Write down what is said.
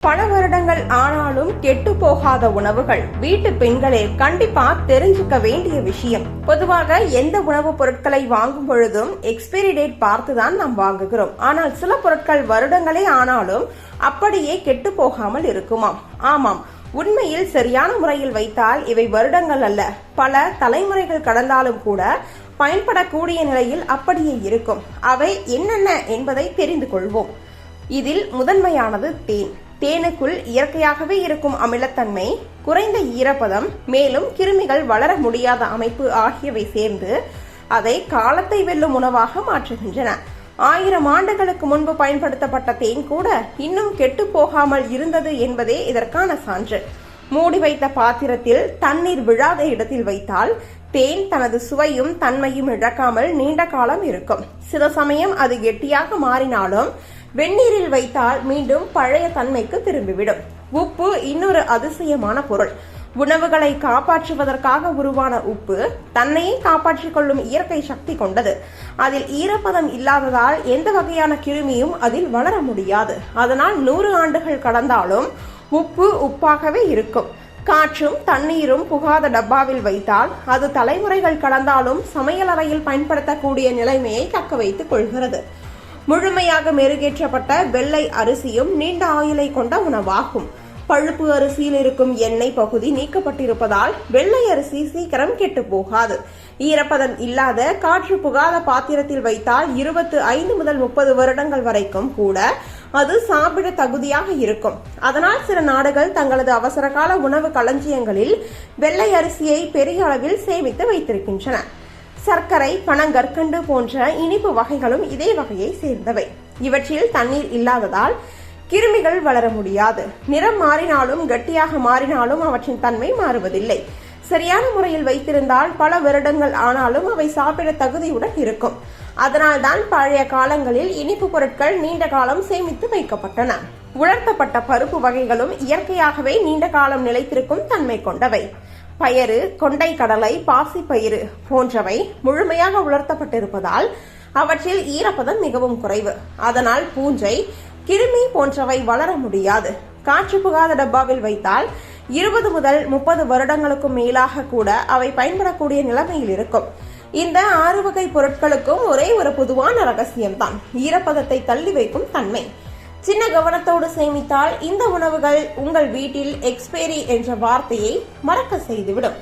பல வருடங்கள் ஆனாலும் கெட்டு போகாத உணவுகள் வீட்டு பெண்களே கண்டிப்பா தெரிஞ்சுக்க வேண்டிய விஷயம். பொதுவாக எந்த உணவுப் பொருட்களை வாங்கும் பொழுதும் எக்ஸ்பைரி டேட் பார்த்துதான் நாம் வாங்குகிறோம். ஆனால் சில பொருட்கள் வருடங்களே ஆனாலும் அப்படியே கெட்டு போகாமல் இருக்குமாம். ஆமாம், உண்மையில் சரியான முறையில் வைத்தால் இவை வருடங்கள் அல்ல, பல தலைமுறைகள் கடந்தாலும் கூட பயன்படக்கூடிய நிலையில் அப்படியே இருக்கும். அவை என்னென்ன என்பதை தெரிந்து கொள்வோம். இதில் முதன்மையானது தேன். தேனுக்குள் இயற்கையாகவே இருக்கும் அமிலத்தன்மை, குறைந்த ஈரப்பதம், மேலும் கிருமிகள் வளர முடியாத அமைப்பு ஆகியவை சேர்ந்து அதை காலத்தை வெல்லும் உணவாக மாற்றுகின்றன. 1000 ஆண்டுகளுக்கு முன்பு பயன்படுத்தப்பட்ட தேன் கூட இன்னும் கெட்டு போகாமல் இருந்தது என்பதே இதற்கான சான்று. மூடி வைத்த பாத்திரத்தில் தண்ணீர் விழாத இடத்தில் வைத்தால் தேன் தனது சுவையும் தன்மையும் இழக்காமல் நீண்ட காலம் இருக்கும். சில சமயம் அது கெட்டியாக மாறினாலும் வெந்நீரில் வைத்தால் மீண்டும் பழைய தன்மைக்கு திரும்பிவிடும். உப்பு இன்னொரு அதிசயமான பொருள். உணவுகளை காப்பாற்றுவதற்காக உருவான உப்பு தன்னையே காப்பாற்றிக் கொள்ளும் இயற்கை சக்தி கொண்டது. அதில் ஈரப்பதம் இல்லாததால் எந்த வகையான கிருமியும் அதில் வளர முடியாது. அதனால் 100 ஆண்டுகள் கடந்தாலும் உப்பு உப்பாகவே இருக்கும். காற்றும் தண்ணீரும் புகாத டப்பாவில் வைத்தால் அது தலைமுறைகள் கடந்தாலும் சமையலறையில் பயன்படுத்தக்கூடிய நிலைமையை தக்க வைத்துக் கொள்கிறது. முழுமையாக மெருகேற்றப்பட்ட வெள்ளை அரிசியும் நீண்ட ஆயுளை கொண்ட உணவாகும். பழுப்பு அரிசியில் இருக்கும் எண்ணெய் பகுதி நீக்கப்பட்டிருப்பதால் வெள்ளை அரிசி சீக்கிரம் கெட்டு போகாது. ஈரப்பதம் இல்லாத காற்று புகாத பாத்திரத்தில் வைத்தால் 25 முதல் 30 வருடங்கள் வரைக்கும் கூட அது சாப்பிட தகுதியாக இருக்கும். அதனால் சில நாடுகள் தங்களது அவசரகால உணவு களஞ்சியங்களில் வெள்ளை அரிசியை பெரிய அளவில் சேமித்து வைத்திருக்கின்றன. சர்க்கரை, பனங்கற்கண்டு போன்ற இனிப்பு வகைகளும் இதே வகையை சேர்ந்தவை. இவற்றில் தண்ணீர் இல்லாததால் கிருமிகள் வளர முடியாது. நிறம் மாறினாலும் கட்டியாக மாறினாலும் அவற்றின் தன்மை மாறுவதில்லை. சரியான முறையில் வைத்திருந்தால் பல வருடங்கள் ஆனாலும் அவை சாப்பிட தகுதியுடன் இருக்கும். அதனால்தான் பழைய காலங்களில் இனிப்பு பொருட்கள் நீண்ட காலம் சேமித்து வைக்கப்பட்டன. உலர்த்தப்பட்ட பருப்பு வகைகளும் இயற்கையாகவே நீண்ட காலம் நிலைத்திருக்கும் தன்மை கொண்டவை. பயறு, கொண்டை கடலை, பாசிப்பயிறு போன்றவை முழுமையாக உலர்த்தப்பட்டிருப்பதால் அவற்றில் ஈரப்பதம் மிகவும் குறைவு. அதனால் பூஞ்சை, கிருமி போன்றவை வளர முடியாது. காற்று புகாத டப்பாவில் வைத்தால் 20 முதல் 30 வருடங்களுக்கும் மேலாக கூட அவை பயன்படக்கூடிய நிலைமையில் இருக்கும். இந்த 6 வகை பொருட்களுக்கும் ஒரே ஒரு பொதுவான ரகசியம்தான், ஈரப்பதத்தை தள்ளி வைக்கும் தன்மை. சின்ன கவனத்தோடு சேமித்தால் இந்த உணவுகள் உங்கள் வீட்டில் எக்ஸ்பைரி என்ற வார்த்தையை மறக்க செய்துவிடும்.